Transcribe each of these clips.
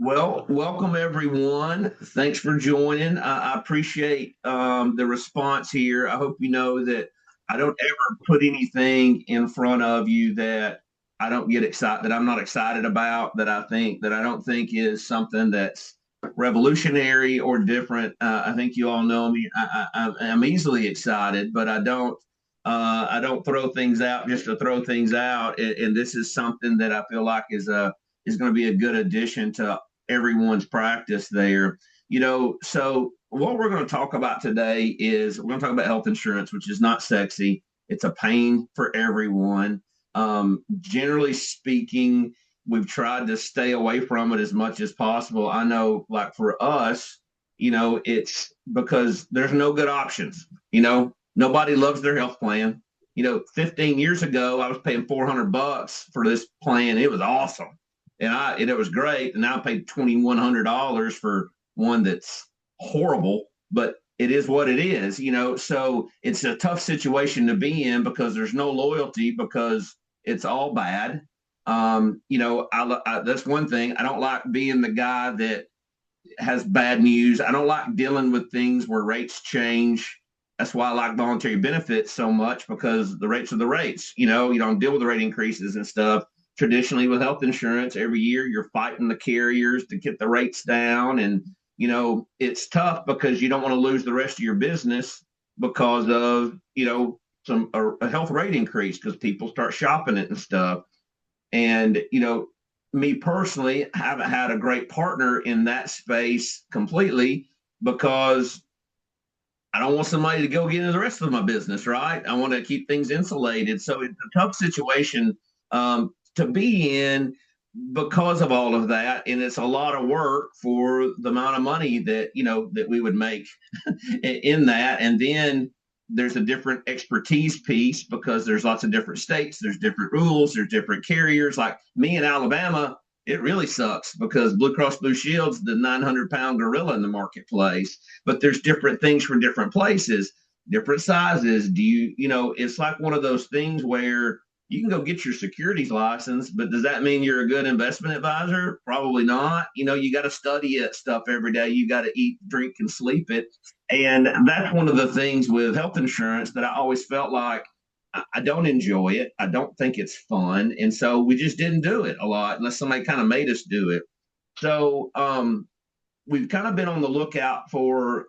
Well, welcome everyone. Thanks for joining. I appreciate the response here. I hope you know that I don't ever put anything in front of you that I don't get excited, that I'm not excited about, that I don't think is something that's revolutionary or different. I think you all know me. I'm easily excited, but I don't throw things out just to throw things out. And this is something that I feel like is going to be a good addition to everyone's practice there. So what we're going to talk about today is we're going to talk about health insurance, which is not sexy. It's a pain for everyone. Generally speaking, we've tried to stay away from it as much as possible. I know, like for us, it's because there's no good options. Nobody loves their health plan. 15 years ago, I was paying $400 for this plan. It was awesome and it was great. And now I paid $2,100 for one that's horrible, but it is what it is. So it's a tough situation to be in because there's no loyalty because it's all bad. That's one thing. I don't like being the guy that has bad news. I don't like dealing with things where rates change. That's why I like voluntary benefits so much because the rates are the rates. You don't deal with the rate increases and stuff. Traditionally, with health insurance, every year you're fighting the carriers to get the rates down. And, it's tough because you don't want to lose the rest of your business because of, a health rate increase because people start shopping it and stuff. And, me personally, haven't had a great partner in that space completely because I don't want somebody to go get into the rest of my business, right? I want to keep things insulated. So it's a tough situation to be in because of all of that. And it's a lot of work for the amount of money that we would make in that. And then there's a different expertise piece because there's lots of different states, there's different rules, there's different carriers. Like me in Alabama, it really sucks because Blue Cross Blue Shield's the 900-pound gorilla in the marketplace. But there's different things for different places, different sizes. It's like one of those things where you can go get your securities license, but does that mean you're a good investment advisor? Probably not. You got to study it stuff every day. You got to eat, drink, and sleep it. And that's one of the things with health insurance that I always felt like I don't enjoy it. I don't think it's fun. And so we just didn't do it a lot unless somebody kind of made us do it. So we've kind of been on the lookout for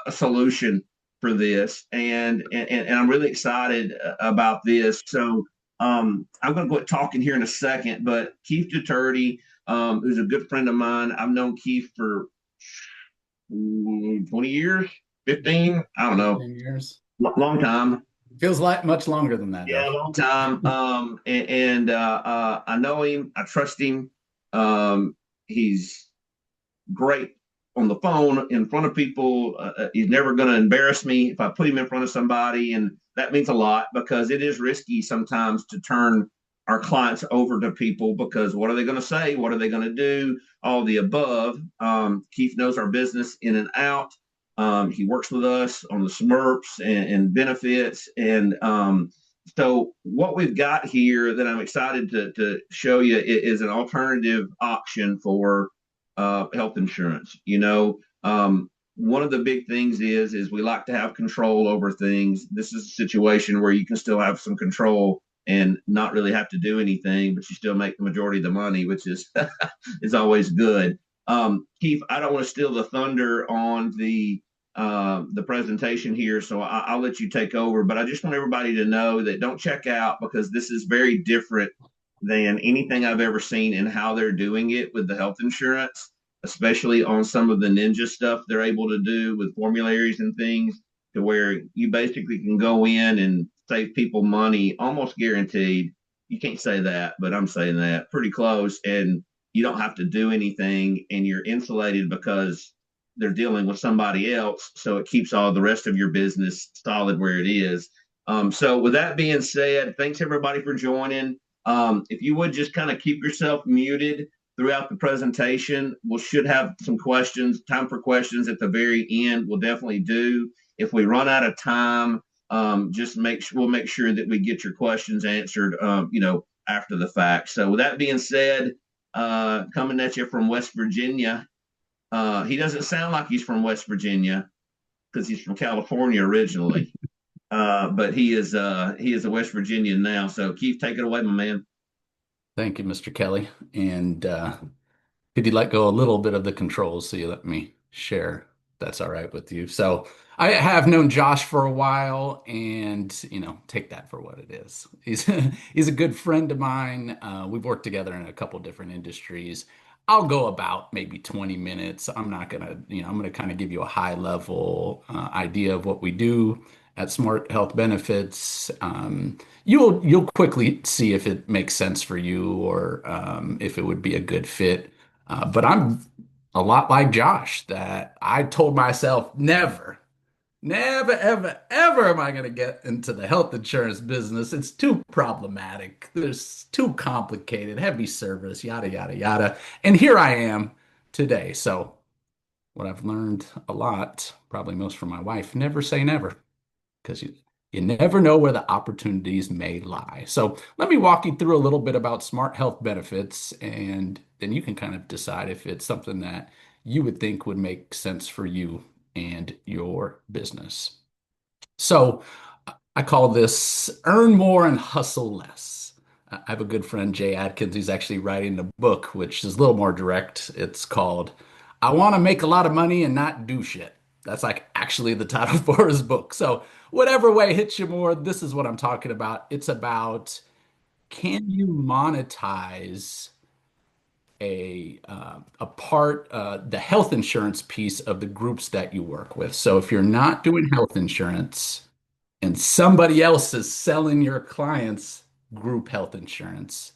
a solution for this. And I'm really excited about this. So I'm going to quit talking here in a second, but Keefe Duterte, who's a good friend of mine, I've known Keefe for 20 years, 15, I don't know, 10 years. Long time. Feels like much longer than that, Yeah, though. long time. I know him. I trust him. He's great on the phone in front of people. He's never going to embarrass me if I put him in front of somebody, and that means a lot because it is risky sometimes to turn our clients over to people because what are they going to say? What are they going to do? All the above. Keith knows our business in and out. He works with us on the SMRPs and benefits. And so what we've got here that I'm excited to show you is an alternative option for health insurance. One of the big things is we like to have control over things. This is a situation where you can still have some control and not really have to do anything, but you still make the majority of the money, which is is always good. Keith, I don't want to steal the thunder on the presentation here, so I'll let you take over. But I just want everybody to know that don't check out because this is very different than anything I've ever seen in how they're doing it with the health insurance, especially on some of the ninja stuff they're able to do with formularies and things, to where you basically can go in and save people money almost guaranteed. You can't say that, but I'm saying that pretty close. And you don't have to do anything and you're insulated because they're dealing with somebody else. So it keeps all the rest of your business solid where it is. So with that being said, thanks everybody for joining. If you would just kind of keep yourself muted throughout the presentation, we should have some questions, time for questions at the very end. We'll definitely do. If we run out of time, we'll make sure that we get your questions answered, after the fact. So with that being said, coming at you from West Virginia. He doesn't sound like he's from West Virginia because he's from California originally. But he is a West Virginian now. So Keith, take it away, my man. Thank you, Mr. Kelly. And could you let go a little bit of the controls so you let me share? That's all right with you. So I have known Josh for a while, and take that for what it is. He's he's a good friend of mine. We've worked together in a couple different industries. I'll go about maybe 20 minutes. I'm not gonna, I'm gonna kind of give you a high level idea of what we do at Smart Health Benefits. You'll quickly see if it makes sense for you or if it would be a good fit. But I'm a lot like Josh, that I told myself never, never, ever, ever am I going to get into the health insurance business. It's too problematic. There's too complicated, heavy service, yada, yada, yada. And here I am today. So what I've learned a lot, probably most from my wife, never say never, because you never know where the opportunities may lie. So let me walk you through a little bit about smart health benefits, and then you can kind of decide if it's something that you would think would make sense for you and your business. So I call this earn more and hustle less. I have a good friend, Jay Adkins, who's actually writing a book, which is a little more direct. It's called I Want to Make a Lot of Money and Not Do Shit. That's like actually the title for his book. So, whatever way hits you more, this is what I'm talking about. It's about, can you monetize a part, the health insurance piece of the groups that you work with. So if you're not doing health insurance and somebody else is selling your clients group health insurance,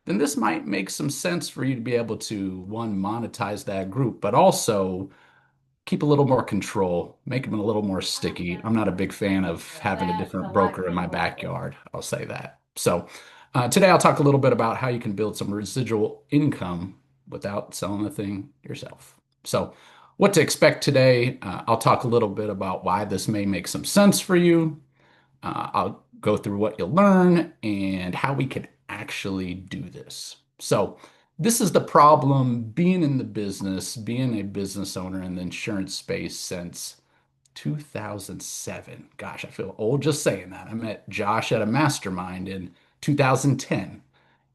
then this might make some sense for you to be able to, one, monetize that group, but also keep a little more control, make them a little more sticky. I'm not a big fan of having a different broker in my backyard. I'll say that. So, today I'll talk a little bit about how you can build some residual income without selling the thing yourself. So, what to expect today? I'll talk a little bit about why this may make some sense for you. I'll go through what you'll learn and how we can actually do this. So, this is the problem being in the business, being a business owner in the insurance space since 2007. Gosh, I feel old just saying that. I met Josh at a mastermind in 2010.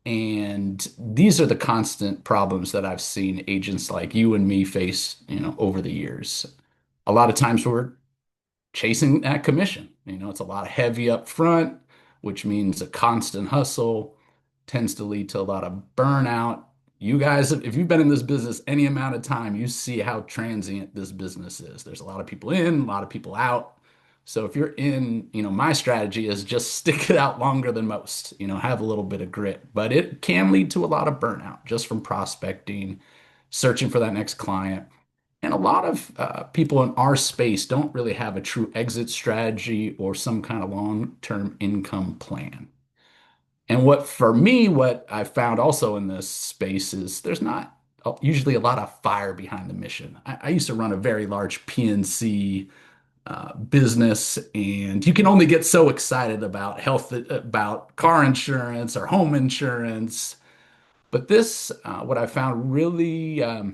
And these are the constant problems that I've seen agents like you and me face, over the years. A lot of times we're chasing that commission. It's a lot of heavy up front, which means a constant hustle tends to lead to a lot of burnout. You guys, if you've been in this business any amount of time, you see how transient this business is. There's a lot of people in, a lot of people out. So if you're in, my strategy is just stick it out longer than most, have a little bit of grit, but it can lead to a lot of burnout just from prospecting, searching for that next client. And a lot of people in our space don't really have a true exit strategy or some kind of long-term income plan. And what I found also in this space is there's not usually a lot of fire behind the mission. I used to run a very large PNC business, and you can only get so excited about health, about car insurance or home insurance. But this, what I found really, let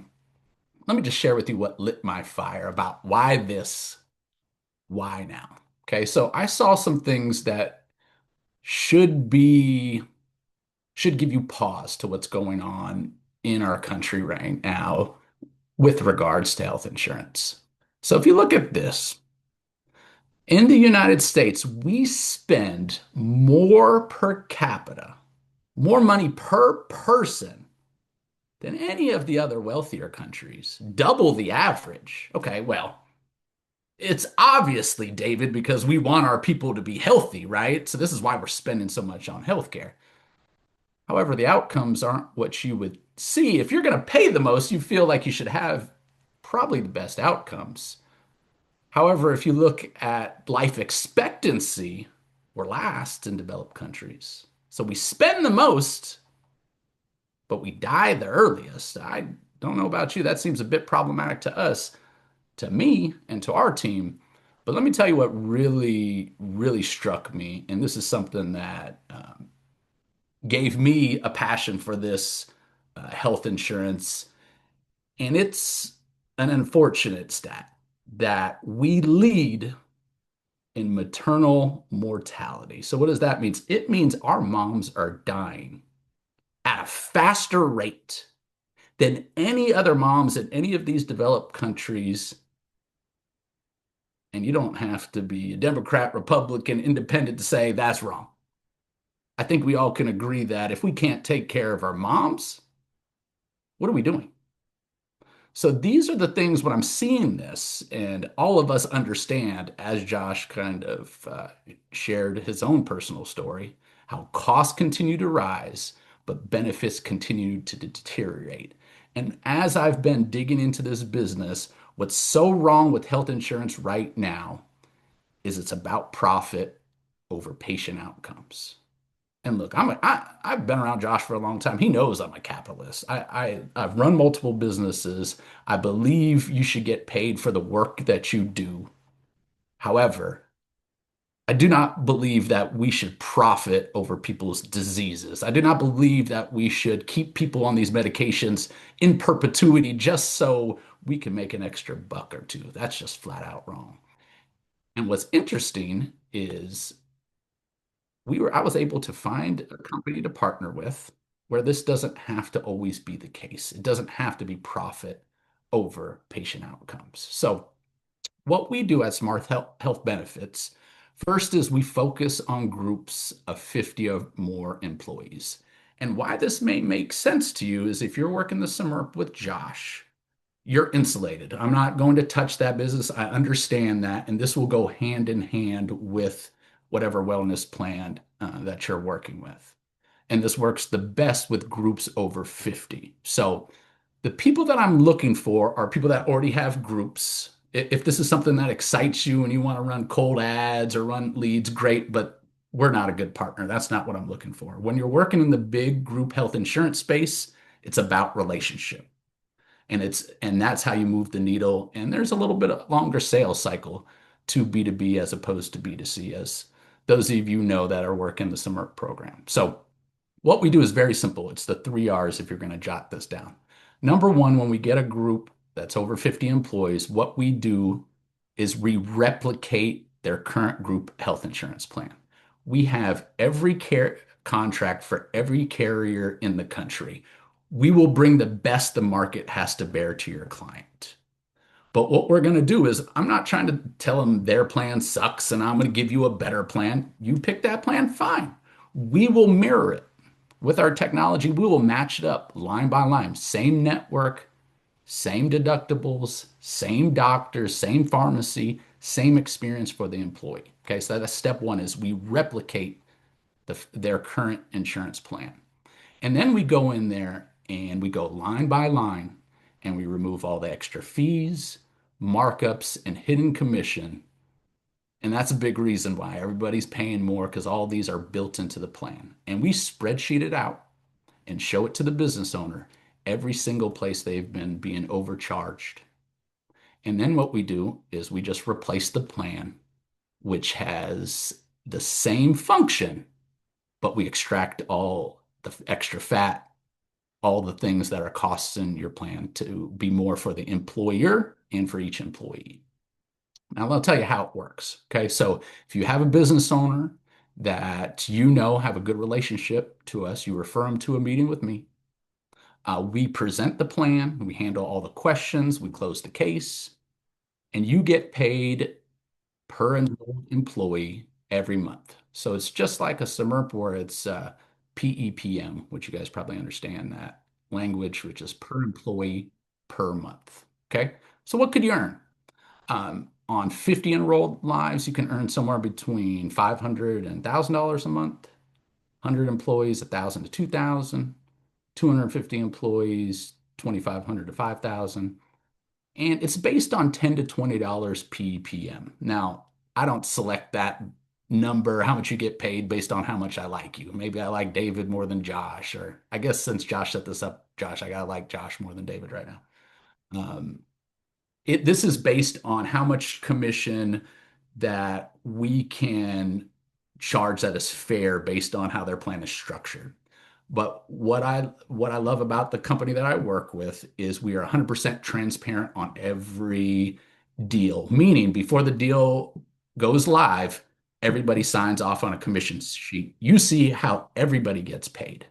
me just share with you what lit my fire about why this, why now. Okay, so I saw some things that should be should give you pause to what's going on in our country right now with regards to health insurance. So if you look at this, in the United States, we spend more per capita, more money per person than any of the other wealthier countries, double the average. Okay, well, it's obviously, David, because we want our people to be healthy, right? So this is why we're spending so much on healthcare. However, the outcomes aren't what you would see. If you're going to pay the most, you feel like you should have probably the best outcomes. However, if you look at life expectancy, we're last in developed countries. So we spend the most, but we die the earliest. I don't know about you. That seems a bit problematic to us, to me, and to our team. But let me tell you what really, really struck me. And this is something that gave me a passion for this health insurance. And it's an unfortunate stat that we lead in maternal mortality. So, what does that mean? It means our moms are dying at a faster rate than any other moms in any of these developed countries. And you don't have to be a Democrat, Republican, Independent to say that's wrong. I think we all can agree that if we can't take care of our moms, what are we doing? So these are the things when I'm seeing this, and all of us understand, as Josh kind of shared his own personal story, how costs continue to rise, but benefits continue to deteriorate. And as I've been digging into this business, what's so wrong with health insurance right now is it's about profit over patient outcomes. And look, I've been around Josh for a long time. He knows I'm a capitalist. I've run multiple businesses. I believe you should get paid for the work that you do. However, I do not believe that we should profit over people's diseases. I do not believe that we should keep people on these medications in perpetuity just so we can make an extra buck or two. That's just flat out wrong. And what's interesting is I was able to find a company to partner with where this doesn't have to always be the case. It doesn't have to be profit over patient outcomes. So what we do at Smart Health Benefits, first is we focus on groups of 50 or more employees. And why this may make sense to you is if you're working the summer with Josh, you're insulated. I'm not going to touch that business. I understand that. And this will go hand in hand with whatever wellness plan that you're working with. And this works the best with groups over 50. So the people that I'm looking for are people that already have groups. If this is something that excites you and you want to run cold ads or run leads, great, but we're not a good partner. That's not what I'm looking for. When you're working in the big group health insurance space, it's about relationship and that's how you move the needle. And there's a little bit of longer sales cycle to B2B as opposed to B2C, as those of you know that are working the summer program. So what we do is very simple. It's the 3 R's if you're going to jot this down. Number one, when we get a group that's over 50 employees, what we do is we replicate their current group health insurance plan. We have every care contract for every carrier in the country. We will bring the best the market has to bear to your client. But what we're going to do is, I'm not trying to tell them their plan sucks and I'm going to give you a better plan. You pick that plan, fine. We will mirror it. With our technology, we will match it up line by line. Same network, same deductibles, same doctors, same pharmacy, same experience for the employee. Okay, so that's step one is we replicate their current insurance plan. And then we go in there and we go line by line and we remove all the extra fees, markups, and hidden commission. And that's a big reason why everybody's paying more because all these are built into the plan. And we spreadsheet it out and show it to the business owner every single place they've been being overcharged. And then what we do is we just replace the plan, which has the same function, but we extract all the extra fat, all the things that are costs in your plan to be more for the employer and for each employee. Now, I'll tell you how it works. Okay. So if you have a business owner that you know have a good relationship to us, you refer them to a meeting with me. We present the plan, we handle all the questions, we close the case, and you get paid per enrolled employee every month. So it's just like a SMRP where it's PEPM, which you guys probably understand that language, which is per employee per month. Okay. So what could you earn? On 50 enrolled lives, you can earn somewhere between $500 and $1,000 a month. 100 employees, 1,000 to 2,000. 250 employees, 2,500 to 5,000. And it's based on $10 to $20 PPM. Now, I don't select that number, how much you get paid based on how much I like you. Maybe I like David more than Josh, or I guess since Josh set this up, Josh, I gotta like Josh more than David right now. Um, this is based on how much commission that we can charge that is fair based on how their plan is structured. But what I love about the company that I work with is we are 100% transparent on every deal, meaning before the deal goes live, everybody signs off on a commission sheet. You see how everybody gets paid,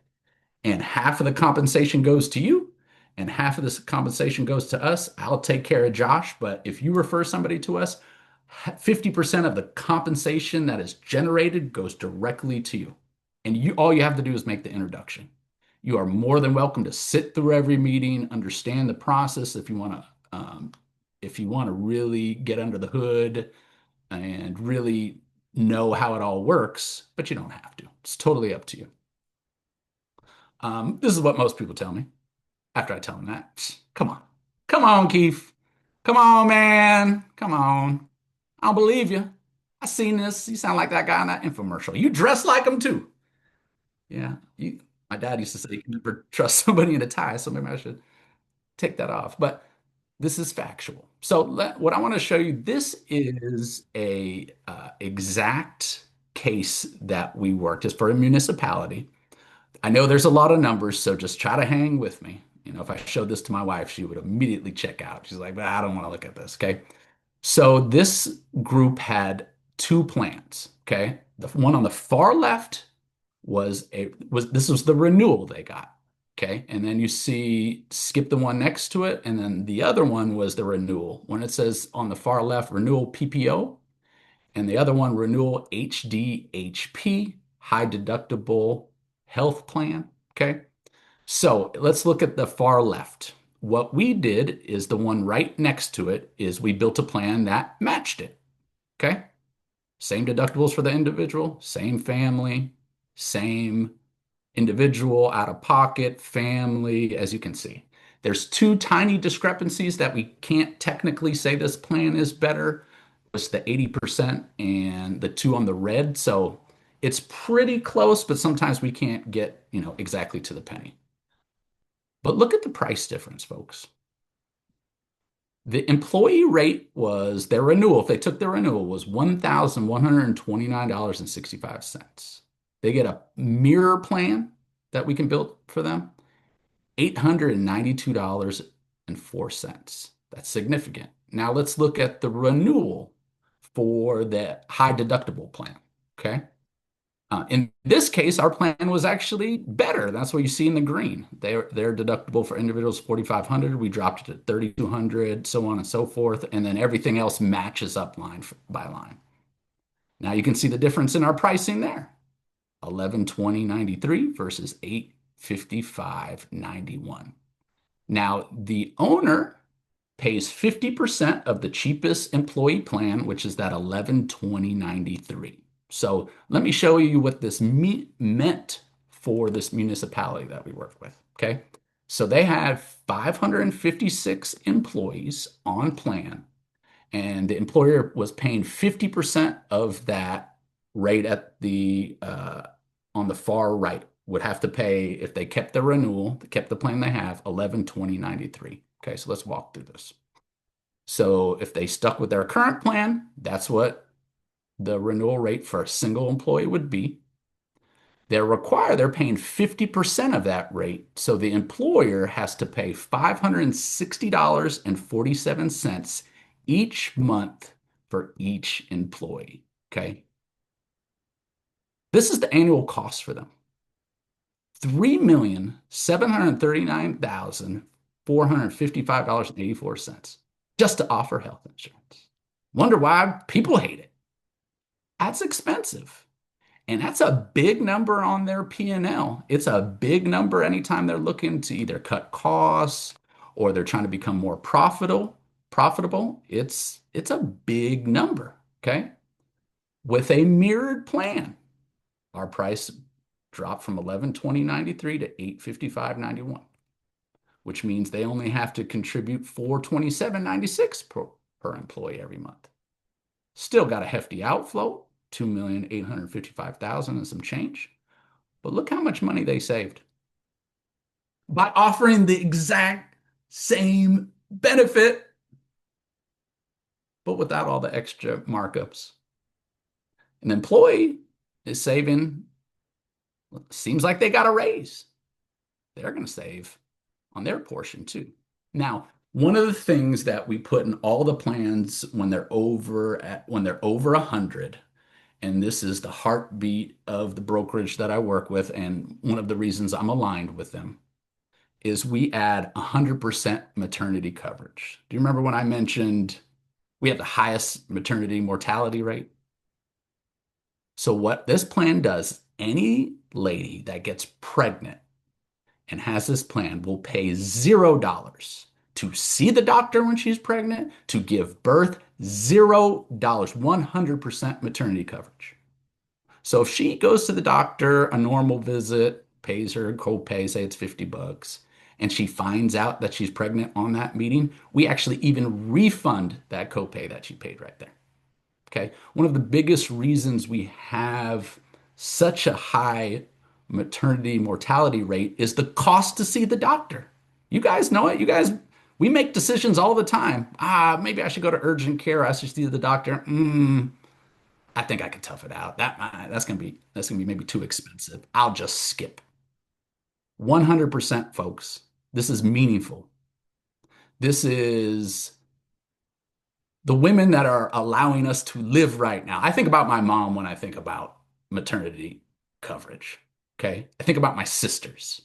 and half of the compensation goes to you and half of this compensation goes to us. I'll take care of Josh, but if you refer somebody to us, 50% of the compensation that is generated goes directly to you. And you all you have to do is make the introduction. You are more than welcome to sit through every meeting, understand the process if you want to really get under the hood and really know how it all works, but you don't have to. It's totally up to you. This is what most people tell me after I tell them that. Come on. Come on, Keefe. Come on, man. Come on. I don't believe you. I seen this. You sound like that guy in that infomercial. You dress like him too. Yeah. My dad used to say you can never trust somebody in a tie, so maybe I should take that off. But this is factual. So what I want to show you, this is a exact case that we worked. It's for a municipality. I know there's a lot of numbers, so just try to hang with me. If I showed this to my wife, she would immediately check out. She's like, I don't want to look at this. Okay. So this group had two plans. Okay. The one on the far left this was the renewal they got. Okay. And then you see, skip the one next to it. And then the other one was the renewal. When it says on the far left, renewal PPO, and the other one, renewal HDHP, high deductible health plan. Okay. So let's look at the far left. What we did is the one right next to it is we built a plan that matched it. Okay. Same deductibles for the individual, same family, same individual, out of pocket, family, as you can see. There's two tiny discrepancies that we can't technically say this plan is better. It's the 80% and the two on the red. So it's pretty close, but sometimes we can't get, exactly to the penny. But look at the price difference, folks. The employee rate was their renewal, if they took their renewal, was $1,129.65. They get a mirror plan that we can build for them, $892.04. That's significant. Now let's look at the renewal for the high deductible plan. Okay. In this case, our plan was actually better. That's what you see in the green. Their deductible for individuals 4,500. We dropped it to 3,200, so on and so forth, and then everything else matches up line by line. Now you can see the difference in our pricing there: 1120.93 versus 855.91. Now the owner pays 50% of the cheapest employee plan, which is that 1120.93. So let me show you what this meant for this municipality that we work with. Okay. So they had 556 employees on plan, and the employer was paying 50% of that rate at the on the far right would have to pay if they kept the renewal, they kept the plan they have, 1120.93. Okay, so let's walk through this. So if they stuck with their current plan, that's what the renewal rate for a single employee would be. They're paying 50% of that rate. So the employer has to pay $560.47 each month for each employee. Okay. This is the annual cost for them. $3,739,455.84 just to offer health insurance. Wonder why people hate it. That's expensive. And that's a big number on their P&L. It's a big number anytime they're looking to either cut costs or they're trying to become more profitable. It's a big number, okay? With a mirrored plan, our price dropped from 1120.93 to 855.91, which means they only have to contribute 427.96 per employee every month. Still got a hefty outflow, 2,855,000 and some change. But look how much money they saved by offering the exact same benefit, but without all the extra markups. An employee is saving, seems like they got a raise. they're going to save on their portion too. Now, one of the things that we put in all the plans when they're over 100, and this is the heartbeat of the brokerage that I work with, and one of the reasons I'm aligned with them, is we add 100% maternity coverage. Do you remember when I mentioned we have the highest maternity mortality rate? So what this plan does, any lady that gets pregnant and has this plan will pay $0 to see the doctor when she's pregnant, to give birth, $0, 100% maternity coverage. So if she goes to the doctor, a normal visit, pays her copay, say it's $50, and she finds out that she's pregnant on that meeting, we actually even refund that copay that she paid right there. Okay. One of the biggest reasons we have such a high maternity mortality rate is the cost to see the doctor. You guys know it. We make decisions all the time. Maybe I should go to urgent care. I should see the doctor. I think I could tough it out. That's gonna be maybe too expensive. I'll just skip. 100%, folks. This is meaningful. This is the women that are allowing us to live right now. I think about my mom when I think about maternity coverage. Okay. I think about my sisters.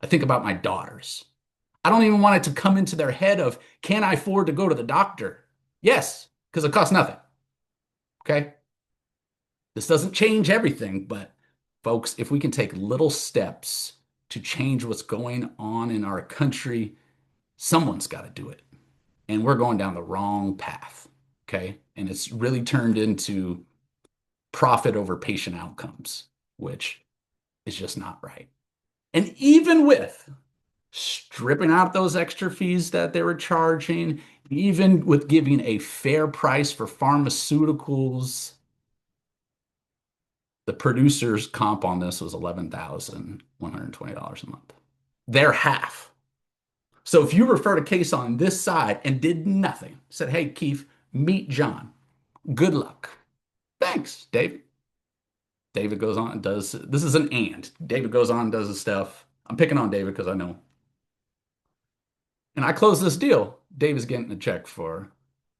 I think about my daughters. I don't even want it to come into their head of, can I afford to go to the doctor? Yes, because it costs nothing. Okay. This doesn't change everything, but folks, if we can take little steps to change what's going on in our country, someone's got to do it. And we're going down the wrong path. Okay. And it's really turned into profit over patient outcomes, which is just not right. And even with stripping out those extra fees that they were charging, even with giving a fair price for pharmaceuticals, the producer's comp on this was $11,120 a month. They're half. So if you referred a case on this side and did nothing, said, hey, Keefe, meet John. Good luck. Thanks, David. David goes on and does, this is an and. David goes on and does his stuff. I'm picking on David because I know. And I close this deal. David's getting a check for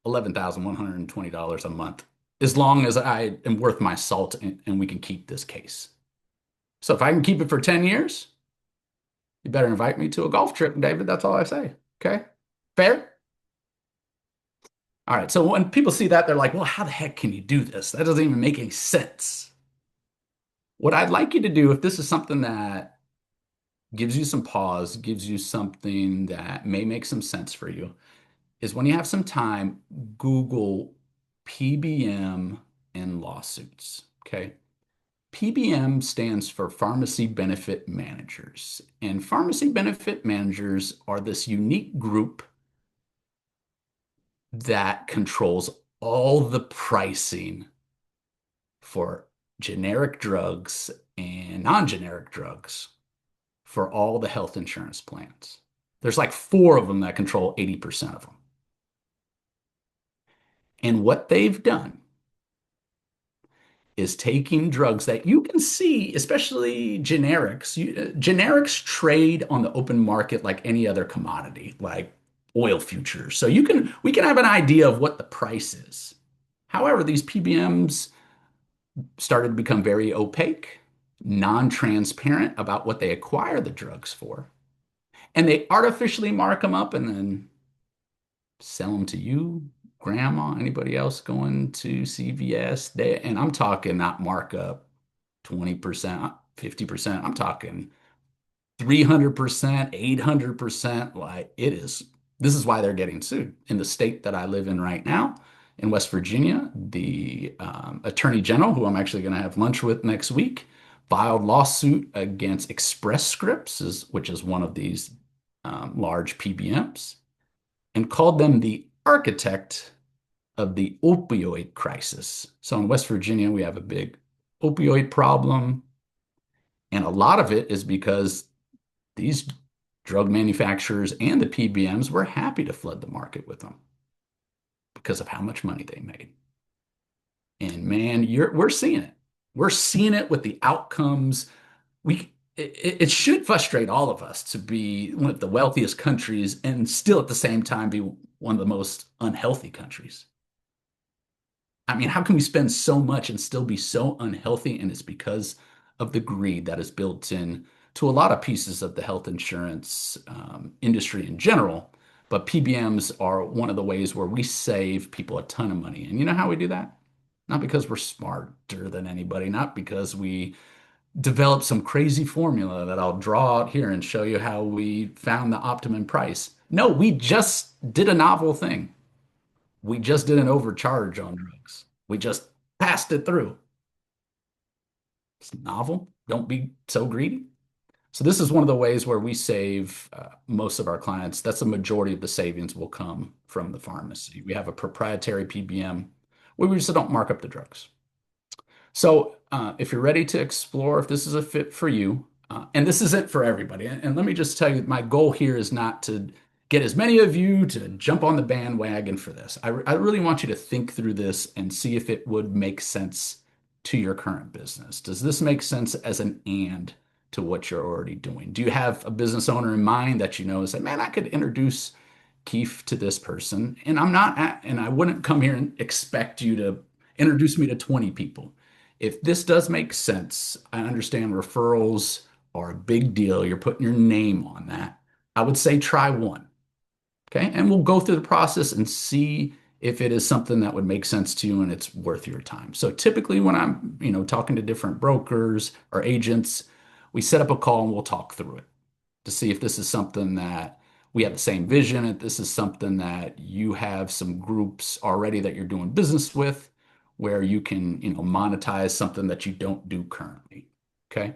$11,120 a month, as long as I am worth my salt and we can keep this case. So if I can keep it for 10 years, you better invite me to a golf trip, David. That's all I say. Okay? Fair? All right. So when people see that, they're like, well, how the heck can you do this? That doesn't even make any sense. What I'd like you to do, if this is something that gives you some pause, gives you something that may make some sense for you, is when you have some time, Google PBM and lawsuits. Okay. PBM stands for Pharmacy Benefit Managers. And pharmacy benefit managers are this unique group that controls all the pricing for generic drugs and non-generic drugs for all the health insurance plans. There's like four of them that control 80% of them. And what they've done is taking drugs that you can see, especially generics. Generics trade on the open market like any other commodity, like oil futures. So we can have an idea of what the price is. However, these PBMs started to become very opaque, non-transparent about what they acquire the drugs for. And they artificially mark them up and then sell them to you, grandma, anybody else going to CVS. And I'm talking not markup 20%, 50%. I'm talking 300%, 800%. Like it is. This is why they're getting sued. In the state that I live in right now, in West Virginia, the Attorney General, who I'm actually going to have lunch with next week, filed lawsuit against Express Scripts, which is one of these large PBMs, and called them the architect of the opioid crisis. So in West Virginia, we have a big opioid problem. And a lot of it is because these drug manufacturers and the PBMs were happy to flood the market with them because of how much money they made. And man, we're seeing it. We're seeing it with the outcomes. it should frustrate all of us to be one of the wealthiest countries and still at the same time be one of the most unhealthy countries. I mean, how can we spend so much and still be so unhealthy? And it's because of the greed that is built in to a lot of pieces of the health insurance industry in general. But PBMs are one of the ways where we save people a ton of money. And you know how we do that? Not because we're smarter than anybody, not because we developed some crazy formula that I'll draw out here and show you how we found the optimum price. No, we just did a novel thing. We just didn't overcharge on drugs. We just passed it through. It's novel. Don't be so greedy. So this is one of the ways where we save most of our clients. That's a majority of the savings will come from the pharmacy. We have a proprietary PBM where we just don't mark up the drugs. So if you're ready to explore if this is a fit for you, and this isn't for everybody, and let me just tell you, my goal here is not to get as many of you to jump on the bandwagon for this. I really want you to think through this and see if it would make sense to your current business. Does this make sense as an and to what you're already doing? Do you have a business owner in mind that you know and say, man, I could introduce Keefe to this person, and and I wouldn't come here and expect you to introduce me to 20 people. If this does make sense, I understand referrals are a big deal. You're putting your name on that. I would say try one. Okay. And we'll go through the process and see if it is something that would make sense to you and it's worth your time. So typically when I'm, talking to different brokers or agents, we set up a call and we'll talk through it to see if this is something that we have the same vision, if this is something that you have some groups already that you're doing business with, where you can, monetize something that you don't do currently. Okay.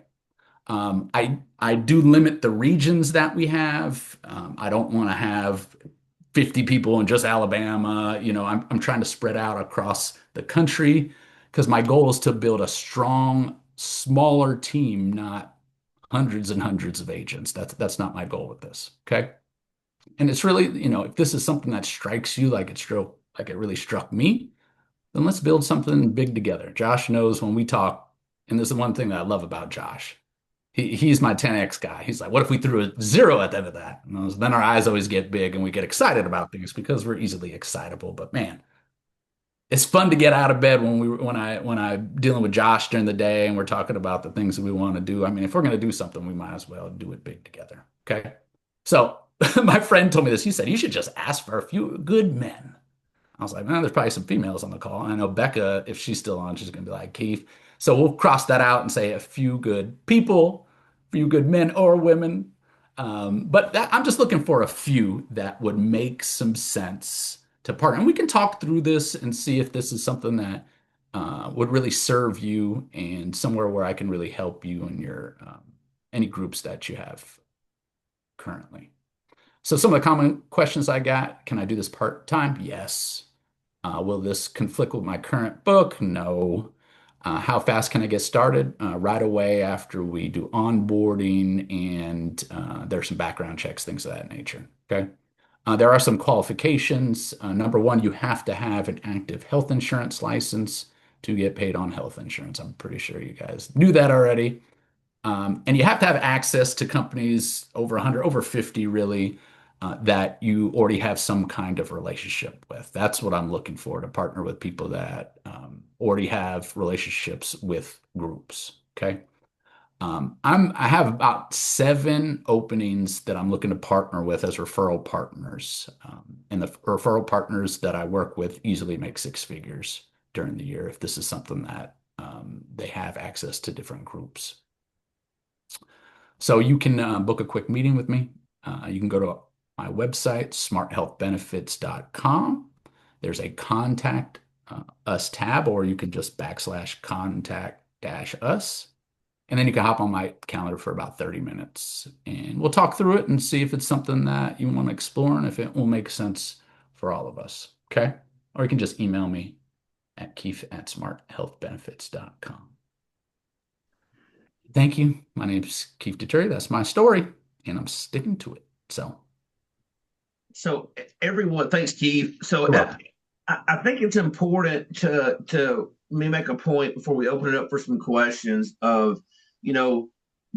I do limit the regions that we have. I don't want to have 50 people in just Alabama. I'm trying to spread out across the country because my goal is to build a strong, smaller team, not hundreds and hundreds of agents. That's not my goal with this. Okay. And it's really, if this is something that strikes you like it really struck me, then let's build something big together. Josh knows when we talk, and this is one thing that I love about Josh. He's my 10x guy. He's like, what if we threw a zero at the end of that? And then our eyes always get big and we get excited about things because we're easily excitable. But man, it's fun to get out of bed when I'm dealing with Josh during the day and we're talking about the things that we want to do. I mean, if we're going to do something, we might as well do it big together. Okay. So my friend told me this. He said, you should just ask for a few good men. I was like, man, there's probably some females on the call. And I know Becca, if she's still on, she's going to be like, Keith. So we'll cross that out and say a few good people, a few good men or women. I'm just looking for a few that would make some sense to partner. And we can talk through this and see if this is something that would really serve you and somewhere where I can really help you in your any groups that you have currently. So some of the common questions I got, can I do this part-time? Yes. Will this conflict with my current book? No. How fast can I get started? Right away after we do onboarding and there's some background checks, things of that nature. Okay. There are some qualifications. Number one, you have to have an active health insurance license to get paid on health insurance. I'm pretty sure you guys knew that already. And you have to have access to companies over 100, over 50 really, that you already have some kind of relationship with. That's what I'm looking for, to partner with people that already have relationships with groups. Okay. I have about 7 openings that I'm looking to partner with as referral partners. And the referral partners that I work with easily make 6 figures during the year if this is something that they have access to different groups. So you can book a quick meeting with me. You can go to my website, smarthealthbenefits.com. There's a contact us tab, or you can just / contact us. And then you can hop on my calendar for about 30 minutes and we'll talk through it and see if it's something that you want to explore and if it will make sense for all of us. Okay. Or you can just email me at keefe@smarthealthbenefits.com. Thank you. My name is Keefe Duterte. That's my story, and I'm sticking to it. So everyone, thanks, Keith. So You're welcome. I think it's important to me make a point before we open it up for some questions of, you know,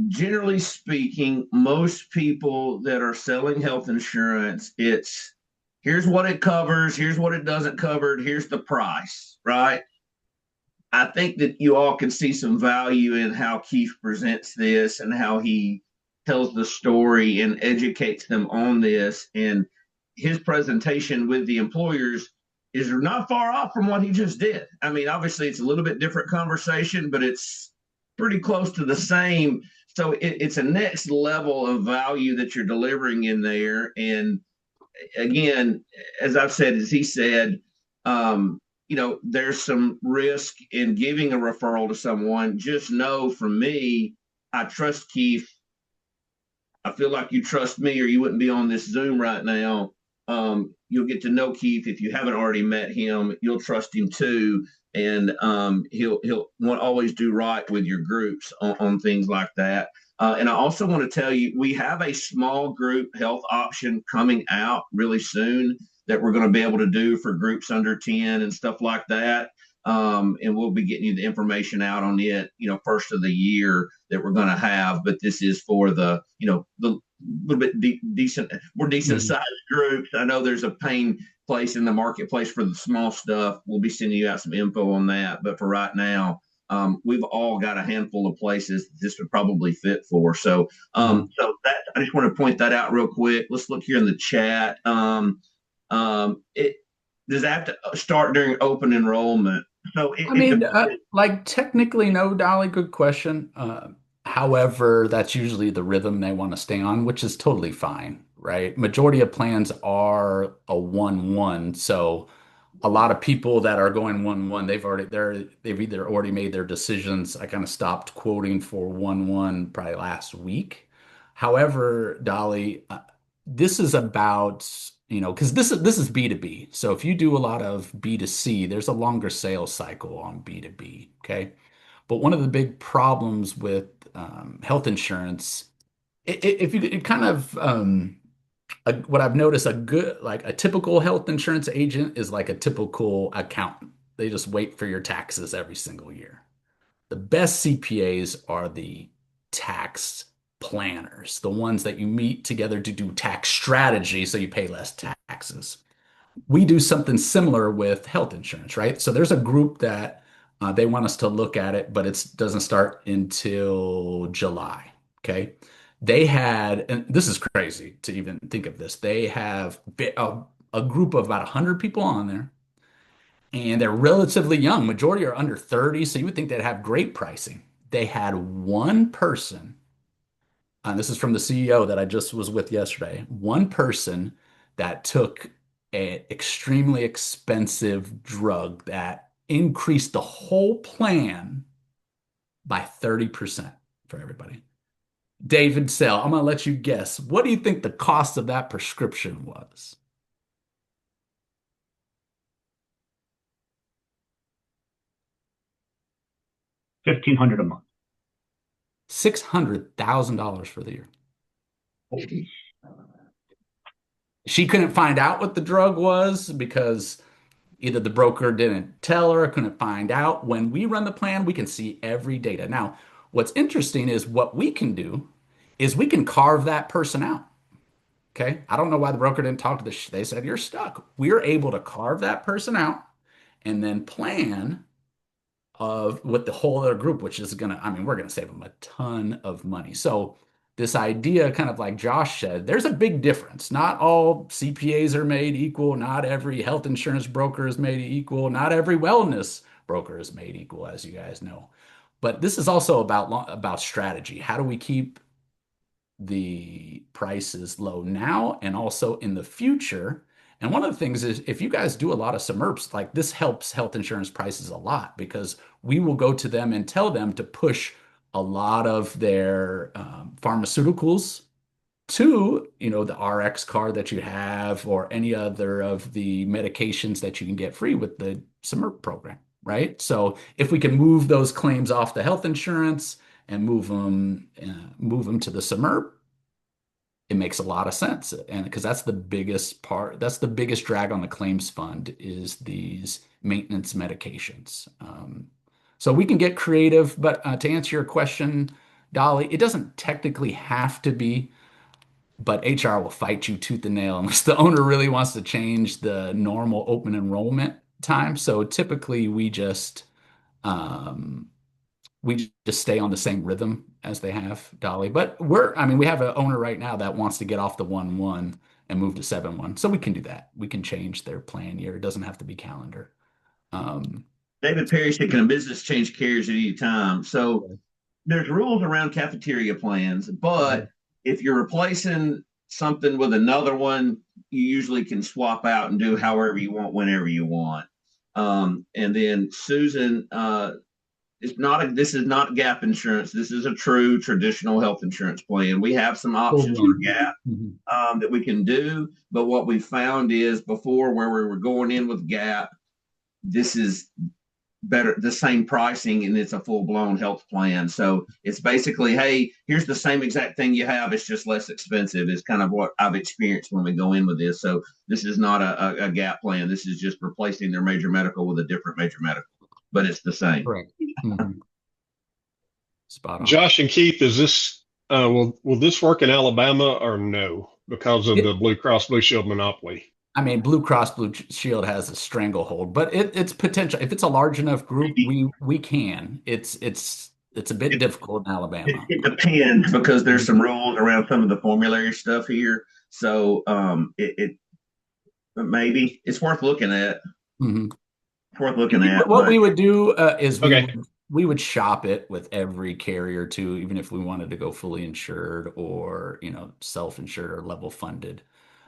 generally speaking, most people that are selling health insurance, it's here's what it covers, here's what it doesn't cover, here's the price, right? I think that you all can see some value in how Keefe presents this and how he tells the story and educates them on this. And his presentation with the employers is not far off from what he just did. I mean, obviously, it's a little bit different conversation, but it's pretty close to the same. So it's a next level of value that you're delivering in there. And again, as I've said, as he said, there's some risk in giving a referral to someone. Just know from me, I trust Keith. I feel like you trust me, or you wouldn't be on this Zoom right now. You'll get to know Keith if you haven't already met him. You'll trust him too, and he'll want always do right with your groups on things like that. And I also want to tell you, we have a small group health option coming out really soon that we're going to be able to do for groups under 10 and stuff like that. And we'll be getting you the information out on it, first of the year that we're going to have. But this is for the little bit decent, more decent Mhm. sized groups. I know there's a pain place in the marketplace for the small stuff. We'll be sending you out some info on that. But for right now, we've all got a handful of places this would probably fit for. Mhm. So that I just want to point that out real quick. Let's look here in the chat. It does that have to start during open enrollment? So I it mean, depends. like technically, no, Dolly, good question. However, that's usually the rhythm they want to stay on, which is totally fine, right? Majority of plans are a 1-1. So a lot of people that are going 1-1, they've either already made their decisions. I kind of stopped quoting for 1-1 probably last week. However, Dolly, this is about, because this is B2B. So if you do a lot of B2C, there's a longer sales cycle on B2B. Okay. But one of the big problems with health insurance, if you it kind of what I've noticed, a good like a typical health insurance agent is like a typical accountant. They just wait for your taxes every single year. The best CPAs are the tax planners, the ones that you meet together to do tax strategy so you pay less taxes. We do something similar with health insurance, right? So there's a group that they want us to look at it, but it doesn't start until July. Okay. They had, and this is crazy to even think of this. They have a group of about 100 people on there, and they're relatively young. Majority are under 30, so you would think they'd have great pricing. They had one person, and this is from the CEO that I just was with yesterday, one person that took an extremely expensive drug that increased the whole plan by 30% for everybody. David Sell, I'm going to let you guess. What do you think the cost of that prescription was? 1,500 a month. $600,000 for the year. Holy. She couldn't find out what the drug was because either the broker didn't tell her, couldn't find out. When we run the plan, we can see every data. Now, what's interesting is what we can do is we can carve that person out. Okay. I don't know why the broker didn't talk to they said, you're stuck. We're able to carve that person out and then plan of with the whole other group, which is gonna, I mean, we're gonna save them a ton of money. So this idea, kind of like Josh said, there's a big difference. Not all CPAs are made equal. Not every health insurance broker is made equal. Not every wellness broker is made equal, as you guys know. But this is also about strategy. How do we keep the prices low now and also in the future? And one of the things is if you guys do a lot of submerps, like this helps health insurance prices a lot because we will go to them and tell them to push a lot of their pharmaceuticals to, the RX card that you have or any other of the medications that you can get free with the submerp program, right? So if we can move those claims off the health insurance and move them to the submerp, it makes a lot of sense. And because that's the biggest part, that's the biggest drag on the claims fund is these maintenance medications. So we can get creative, but to answer your question, Dolly, it doesn't technically have to be, but HR will fight you tooth and nail unless the owner really wants to change the normal open enrollment time. So typically um, we just stay on the same rhythm as they have, Dolly. But I mean, we have an owner right now that wants to get off the 1-1 and move to 7-1. So we can do that. We can change their plan year. It doesn't have to be calendar. Um, David Perry said, can a business change carriers at any time? So there's rules around cafeteria plans, but if you're replacing something with another one, you usually can swap out and do however you want, whenever you want. And then Susan, this is not gap insurance. This is a true traditional health insurance plan. We have some full options for blown. gap Mhm. that we can do, but what we found is before where we were going in with gap, this is better, the same pricing, and it's a full-blown health plan. So it's basically, hey, here's the same exact thing you have, it's just less expensive, is kind of what I've experienced when we go in with this. So this is not a gap plan. This is just replacing their major medical with a different major medical, but it's the same. Correct. Mhm. Spot on. Josh and Keith, is this will this work in Alabama or no because of the It, Blue Cross Blue Shield monopoly? I mean, Blue Cross Blue Shield has a stranglehold, but it's potential. If it's a large enough group, we can. It's a bit it, difficult in it, Alabama. it depends because there's Mhm. some rules around some of the formulary stuff here. So it maybe it's worth looking at. Mhm. It's worth looking at, What but we would do is Okay. we would shop it with every carrier too, even if we wanted to go fully insured or self-insured or level funded.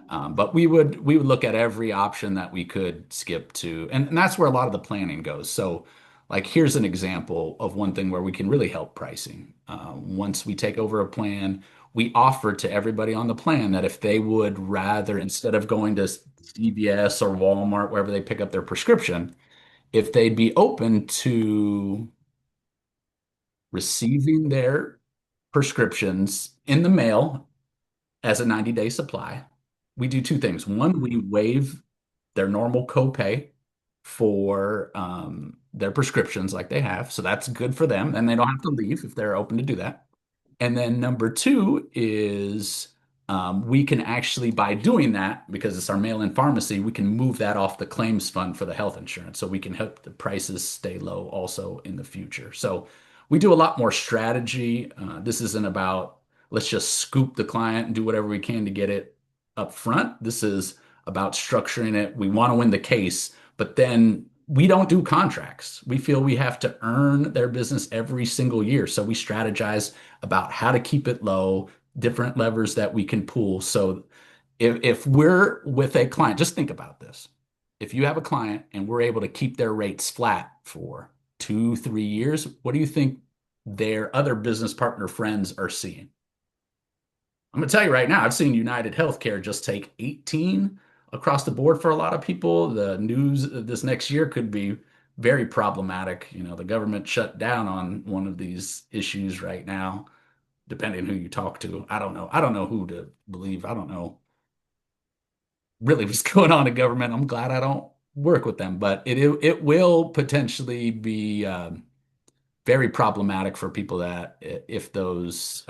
But we would look at every option that we could skip to, and that's where a lot of the planning goes. So, like here's an example of one thing where we can really help pricing. Once we take over a plan, we offer to everybody on the plan that if they would rather, instead of going to CVS or Walmart, wherever they pick up their prescription, if they'd be open to receiving their prescriptions in the mail as a 90-day supply, we do two things. One, we waive their normal copay for their prescriptions like they have. So that's good for them. And they don't have to leave if they're open to do that. And then number two is we can actually, by doing that, because it's our mail-in pharmacy, we can move that off the claims fund for the health insurance. So we can help the prices stay low also in the future. So we do a lot more strategy. This isn't about let's just scoop the client and do whatever we can to get it up front. This is about structuring it. We want to win the case, but then we don't do contracts. We feel we have to earn their business every single year. So we strategize about how to keep it low, different levers that we can pull. So if we're with a client, just think about this. If you have a client and we're able to keep their rates flat for 2, 3 years, what do you think their other business partner friends are seeing? I'm going to tell you right now, I've seen United Healthcare just take 18 across the board for a lot of people. The news this next year could be very problematic. The government shut down on one of these issues right now, depending who you talk to. I don't know. I don't know who to believe. I don't know really what's going on in government. I'm glad I don't work with them, but it will potentially be very problematic for people that if those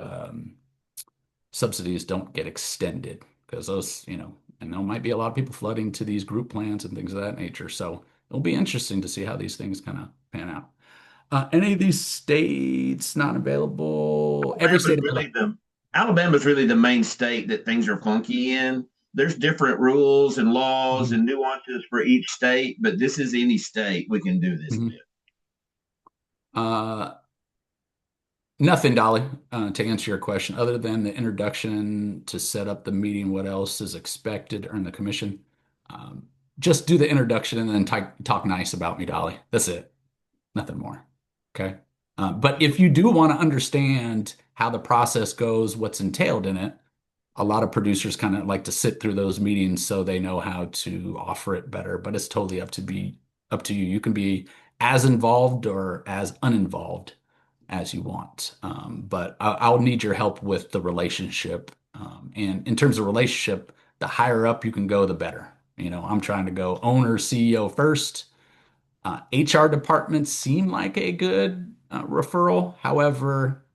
subsidies don't get extended because those, and there might be a lot of people flooding to these group plans and things of that nature. So it'll be interesting to see how these things kind of pan out. Any of these states not available? Every Alabama's state available. really the Alabama's really the main state that things are funky in. There's different rules and laws Mhm. and nuances for each state, but this is any state we can do this with. Mhm. Uh, Nothing, Dolly, to answer your question, other than the introduction to set up the meeting. What else is expected to earn the commission? Um, just do the introduction and then talk nice about me, Dolly. That's it. Nothing more. Okay. But if you do want to understand how the process goes, what's entailed in it, a lot of producers kind of like to sit through those meetings so they know how to offer it better. But it's totally up to you. You can be as involved or as uninvolved as you want. But I'll need your help with the relationship. And in terms of relationship, the higher up you can go, the better. I'm trying to go owner, CEO first. HR departments seem like a good referral. However,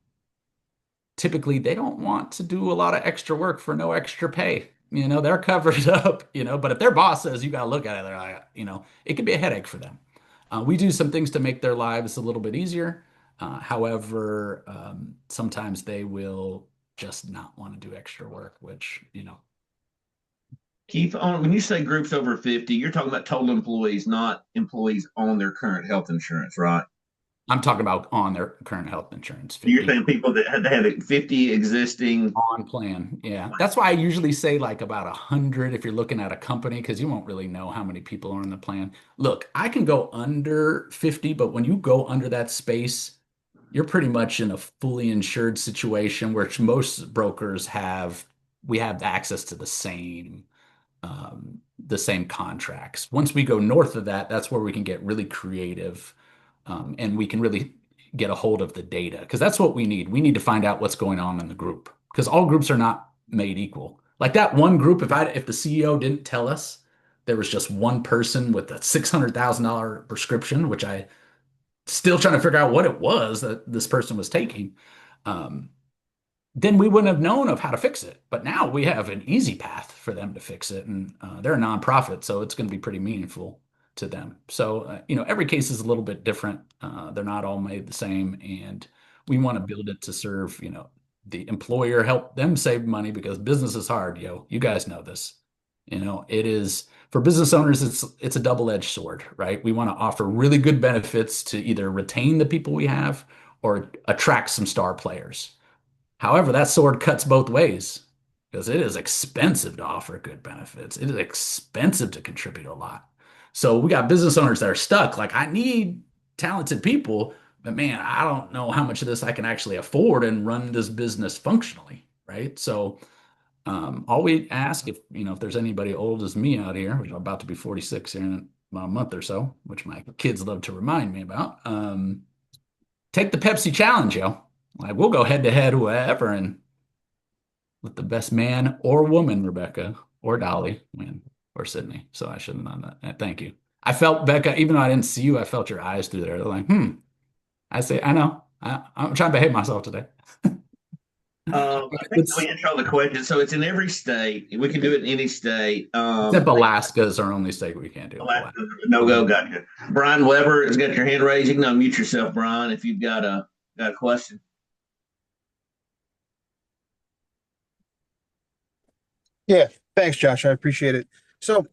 typically they don't want to do a lot of extra work for no extra pay. They're covered up, but if their boss says you got to look at it, they're like, it can be a headache for them. We do some things to make their lives a little bit easier. However, sometimes they will just not want to do extra work, which, Keith, when you say groups over 50, you're talking about total employees, not employees on their current health insurance, right? I'm talking about on their current health insurance, You're 50 saying people that had to have 50 existing. on plan. Yeah. That's why I usually say like about 100 if you're looking at a company, because you won't really know how many people are in the plan. Look, I can go under 50, but when you go under that space, you're pretty much in a fully insured situation, which most brokers have. We have access to the same contracts. Once we go north of that, that's where we can get really creative, and we can really get a hold of the data because that's what we need. We need to find out what's going on in the group because all groups are not made equal. Like that one group, if the CEO didn't tell us there was just one person with a $600,000 prescription, which I still trying to figure out what it was that this person was taking. Um, then we wouldn't have known of how to fix it. But now we have an easy path for them to fix it. And they're a nonprofit, so it's going to be pretty meaningful to them. So, every case is a little bit different. They're not all made the same. And we want to build it to serve, the employer, help them save money because business is hard, yo. You guys know this. It is for business owners, it's a double-edged sword, right? We want to offer really good benefits to either retain the people we have or attract some star players. However, that sword cuts both ways because it is expensive to offer good benefits. It is expensive to contribute a lot. So we got business owners that are stuck. Like, I need talented people, but man, I don't know how much of this I can actually afford and run this business functionally, right? So all we ask if there's anybody old as me out here, which I'm about to be 46 here in about a month or so, which my kids love to remind me about, take the Pepsi challenge, yo. Like we'll go head to head, whoever, and let the best man or woman, Rebecca or Dolly, win, or Sydney. So I shouldn't have done that. Thank you. I felt Becca, even though I didn't see you, I felt your eyes through there. They're like, I say, I know. I'm trying to behave myself today. I think we answered all the questions. So it's in every state. We can do it in any state. Except Alaska is our only state we can't do. Alaska, no go. Gotcha. Brian Weber has got your hand raised. You can unmute yourself, Brian, if you've got a question. Yeah, thanks, Josh. I appreciate it. So,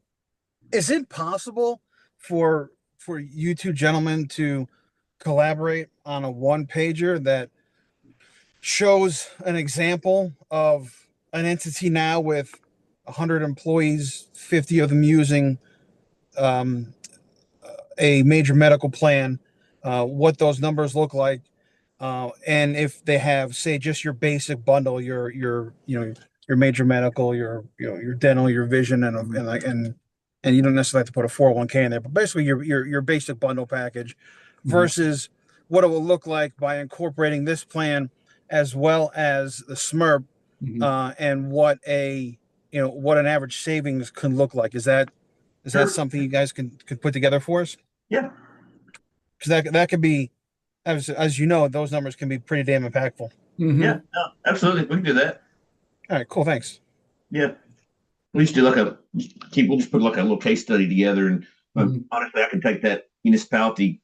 is it possible for you two gentlemen to collaborate on a one pager that shows an example of an entity now with 100 employees, 50 of them using um, a major medical plan, what those numbers look like, and if they have, say, just your basic bundle, your major medical, your dental, your vision, and you don't necessarily have to put a 401k in there, but basically your basic bundle package versus what it will look like by incorporating this plan as well as the SMRP, and what what an average savings can look like. Is that something you guys could put together for us? Yeah. Because that could be, as you know, those numbers can be pretty damn impactful. Yeah, no, absolutely. We can do that. All right, cool. Thanks. Yeah. We used to do we'll just put like a little case study together. And honestly, I can take that municipality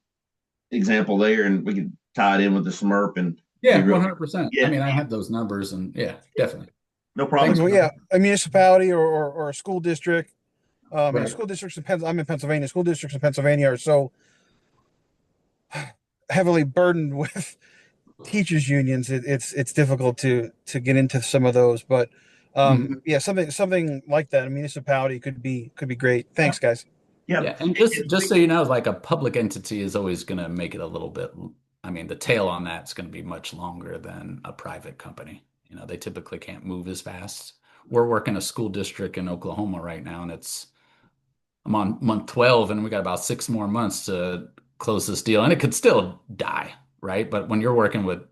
example there and we can tie it in with the SMRP and. Yeah, 100%. Yeah. I mean, I have those numbers and yeah, definitely. No problem. Well, yeah, a municipality or a school district. Right. School districts I'm in Pennsylvania. School districts in Pennsylvania are so heavily burdened with teachers unions. It's difficult to get into some of those, but yeah, something like that. A municipality could be great. Thanks, guys. Yeah, and just so you know, like a public entity is always going to make it a little bit. I mean, the tail on that's going to be much longer than a private company. They typically can't move as fast. We're working a school district in Oklahoma right now, and I'm on month 12, and we got about 6 more months to close this deal, and it could still die, right? But when you're working with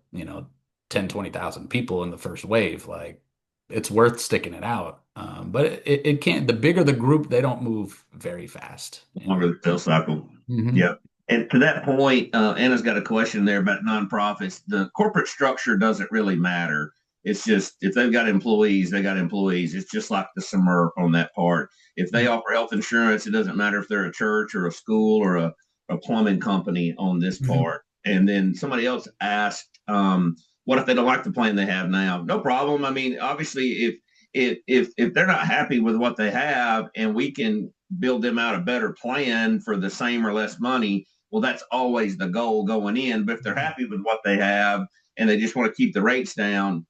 10, 20,000 people in the first wave, like it's worth sticking it out. But it can't. The bigger the group, they don't move very fast. Longer the sales cycle. Yeah. And to that point, Anna's got a question there about nonprofits. The corporate structure doesn't really matter. It's just if they've got employees, they got employees. It's just like the SMRF on that part. If they offer health insurance, it doesn't matter if they're a church or a school or a plumbing company on this Mhm. part. And then somebody else asked, what if they don't like the plan they have now? No problem. I mean, obviously, if they're not happy with what they have, and we can build them out a better plan for the same or less money, well, that's always the goal going in. But if they're happy with what they have and they just want to keep the rates down,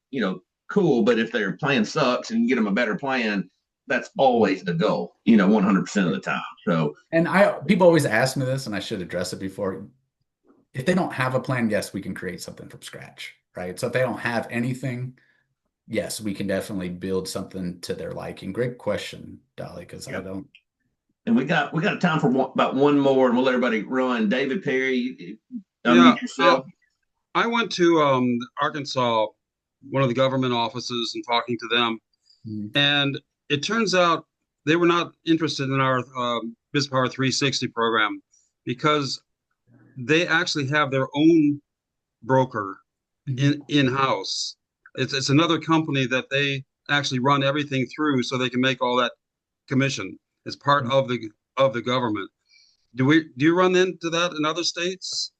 cool. But if their plan sucks and you get them a better plan, that's always the goal, 100% of the time. So, And people always ask me this, and I should address it before. If they don't have a plan, yes, we can create something from scratch, right? So if they don't have anything, yes, we can definitely build something to their liking. Great question, Dolly, because I yep. don't. And we got time for about one more, and we'll let everybody run. David Perry, Yeah, unmute yourself. I went to Arkansas, one of the government offices, and talking to them, Mhm. and it turns out they were not interested in our BizPower 360 program because they actually have their own broker in-house. It's another company that they actually run everything through, so they can make all that commission. It's part of the government. Do you run into that in other states?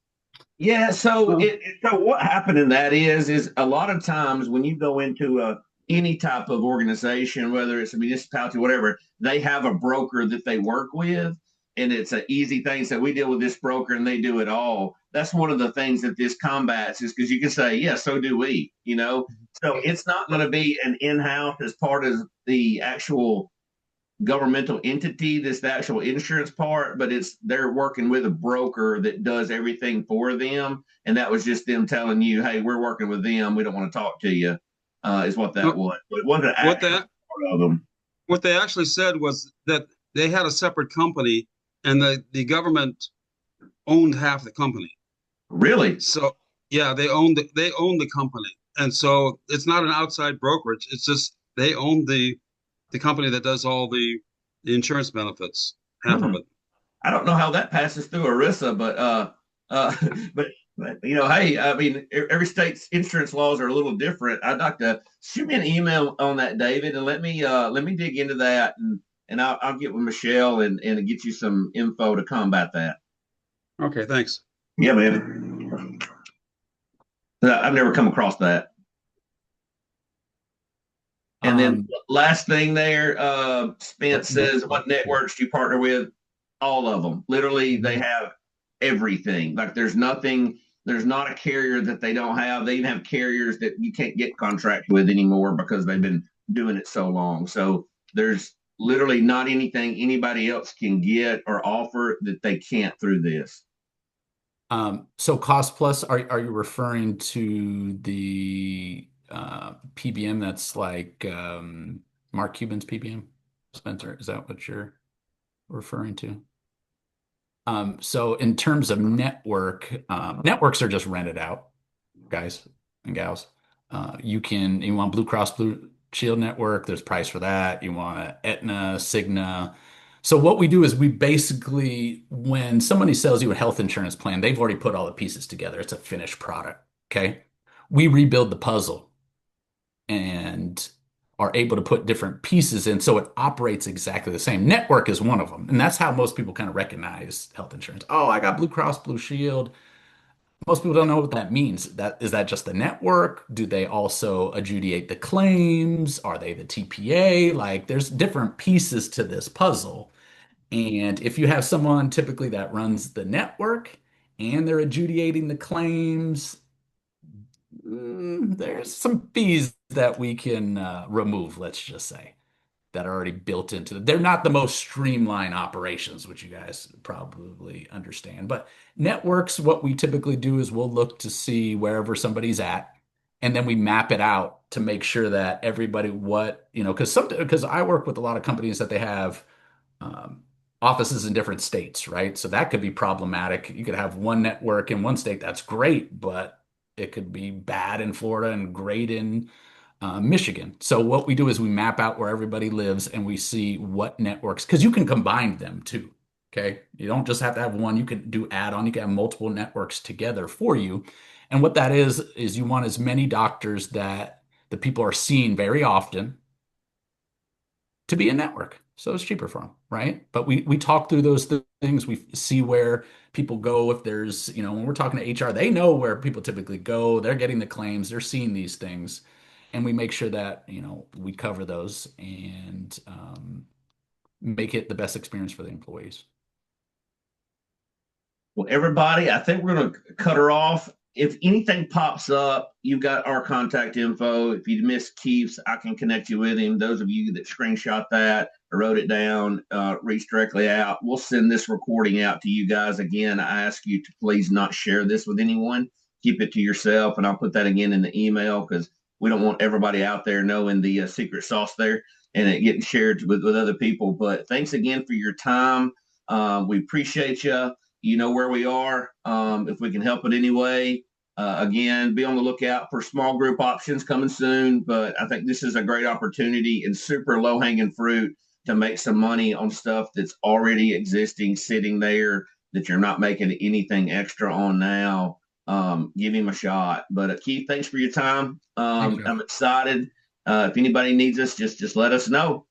Yeah, so Well, so what happened in that is a lot of times when you go into any type of organization, whether it's a municipality, whatever, they have a broker that they work with, and it's an easy thing. So we deal with this broker, and they do it all. That's one of the things that this combats is because you can say, yeah, so do we, So it's not going to be an in-house as part of the actual governmental entity, this the actual insurance part, but they're working with a broker that does everything for them. And that was just them telling you, hey, we're working with them. We don't want to talk to you, is what that No, was. But it wasn't what actually they part of them. what they actually said was that they had a separate company, and the government owned half the company. Really? So yeah, they own the company, and so it's not an outside brokerage. It's just they own the company that does all the insurance benefits, half of Hmm. it. I don't know how that passes through ERISA, but uh, but, hey, I mean, every state's insurance laws are a little different. I'd like to shoot me an email on that, David, and let me dig into that, and I'll get with Michelle and get you some info to combat that. Okay, thanks. Yeah, man. I've never come across that. And then um, last thing there, Spence says, what networks do you partner with? All of them. Literally, they have everything. Like there's not a carrier that they don't have. They even have carriers that you can't get contract with anymore because they've been doing it so long. So there's literally not anything anybody else can get or offer that they can't through this. So cost plus, are you referring to the PBM that's like Mark Cuban's PBM? Spencer, is that what you're referring to? So in terms of networks are just rented out, guys and gals. You want Blue Cross Blue Shield network, there's price for that. You want a Aetna, Cigna. So what we do is we basically, when somebody sells you a health insurance plan, they've already put all the pieces together. It's a finished product. Okay. We rebuild the puzzle and are able to put different pieces in so it operates exactly the same. Network is one of them. And that's how most people kind of recognize health insurance. Oh, I got Blue Cross Blue Shield. Most people don't know what that means. That just the network? Do they also adjudicate the claims? Are they the TPA? Like there's different pieces to this puzzle. And if you have someone typically that runs the network and they're adjudicating the claims, there's some fees that we can remove, let's just say, that are already built into it. They're not the most streamlined operations, which you guys probably understand. But networks, what we typically do is we'll look to see wherever somebody's at, and then we map it out to make sure that everybody because I work with a lot of companies that they have um, offices in different states, right? So that could be problematic. You could have one network in one state that's great, but it could be bad in Florida and great in Michigan. So what we do is we map out where everybody lives and we see what networks, because you can combine them too. Okay. You don't just have to have one. You can do add-on. You can have multiple networks together for you. And what that is you want as many doctors that the people are seen very often to be a network. So it's cheaper for them, right? But we talk through those things. We see where people go. If there's, when we're talking to HR, they know where people typically go. They're getting the claims. They're seeing these things. And we make sure that, we cover those and make it the best experience for the employees. Well, everybody, I think we're going to cut her off. If anything pops up, you've got our contact info. If you miss Keefe's, I can connect you with him. Those of you that screenshot that or wrote it down, reach directly out. We'll send this recording out to you guys. Again, I ask you to please not share this with anyone. Keep it to yourself. And I'll put that again in the email because we don't want everybody out there knowing the secret sauce there and it getting shared with other people. But thanks again for your time. We appreciate you. You know where we are. If we can help in any way, again, be on the lookout for small group options coming soon. But I think this is a great opportunity and super low hanging fruit to make some money on stuff that's already existing, sitting there that you're not making anything extra on now. Give him a shot. But Keith, thanks for your time. I'm excited. If anybody needs us, just let us know.